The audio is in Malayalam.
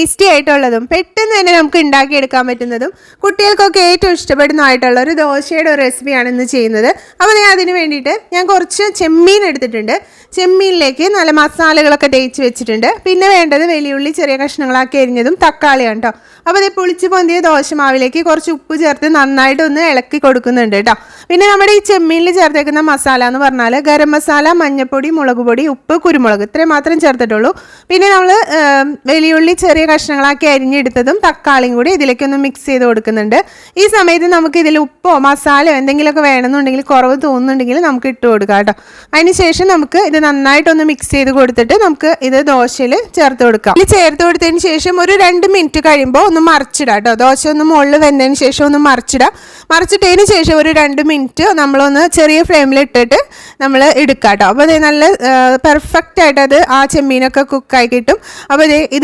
ടേസ്റ്റി ആയിട്ടുള്ളതും പെട്ടെന്ന് തന്നെ നമുക്ക് ഉണ്ടാക്കിയെടുക്കാൻ പറ്റുന്നതും കുട്ടികൾക്കൊക്കെ ഏറ്റവും ഇഷ്ടപ്പെടുന്നതായിട്ടുള്ള ഒരു ദോശയുടെ ഒരു റെസിപ്പിയാണ് ഇന്ന് ചെയ്യുന്നത്. അപ്പോൾ അതിന് വേണ്ടിയിട്ട് ഞാൻ കുറച്ച് ചെമ്മീൻ എടുത്തിട്ടുണ്ട്. ചെമ്മീനിലേക്ക് നല്ല മസാലകളൊക്കെ തേച്ച് വെച്ചിട്ടുണ്ട്. പിന്നെ വേണ്ടത് വെളിയുള്ളി ചെറിയ കഷ്ണങ്ങളാക്കി അരിഞ്ഞതും തക്കാളിയാണ് കേട്ടോ. അപ്പോൾ ഇത് പുളിച്ച് പൊന്തിയ ദോശമാവിലേക്ക് കുറച്ച് ഉപ്പ് ചേർത്ത് നന്നായിട്ടൊന്ന് ഇളക്കി കൊടുക്കുന്നുണ്ട് കേട്ടോ. പിന്നെ നമ്മുടെ ഈ ചെമ്മീനിൽ ചേർത്തേക്കുന്ന മസാല എന്ന് പറഞ്ഞാൽ ഗരം മസാല, മഞ്ഞൾപ്പൊടി, മുളക് പൊടി, ഉപ്പ്, കുരുമുളക് ഇത്രയും മാത്രം ചേർത്തിട്ടുള്ളൂ. പിന്നെ നമ്മൾ വെളിയുള്ളി ചെറിയ കഷ്ണങ്ങളാക്കി അരിഞ്ഞെടുത്തതും തക്കാളിയും കൂടി ഇതിലേക്കൊന്ന് മിക്സ് ചെയ്ത് കൊടുക്കുന്നുണ്ട്. ഈ സമയത്ത് നമുക്ക് ഇതിൽ ഉപ്പോ മസാലയോ എന്തെങ്കിലുമൊക്കെ വേണമെന്നുണ്ടെങ്കിൽ കുറവ് തോന്നുന്നുണ്ടെങ്കിൽ നമുക്ക് ഇട്ട് കൊടുക്കാം കേട്ടോ. അതിനുശേഷം നമുക്ക് ഇത് നന്നായിട്ടൊന്ന് മിക്സ് ചെയ്ത് കൊടുത്തിട്ട് നമുക്ക് ഇത് ദോശയിൽ ചേർത്ത് കൊടുക്കാം. ഇത് ചേർത്ത് കൊടുത്തതിന് ശേഷം ഒരു 2 മിനിറ്റ് കഴിയുമ്പോൾ ഒന്ന് മറിച്ചിടാം കേട്ടോ. ദോശ ഒന്ന് മുകളിൽ വെന്തതിന് ശേഷം ഒന്ന് മറിച്ചിടാം. മറിച്ചിട്ടതിന് ശേഷം ഒരു 2 മിനിറ്റ് നമ്മളൊന്ന് ചെറിയ ഫ്ലെയിമിൽ ഇട്ടിട്ട് നമ്മൾ എടുക്കാം കേട്ടോ. അപ്പോൾ അത് നല്ല പെർഫെക്റ്റ് ആയിട്ട് അത് ആ ചെമ്മീനൊക്കെ കുക്കായി കിട്ടും. അപ്പോൾ ഇത്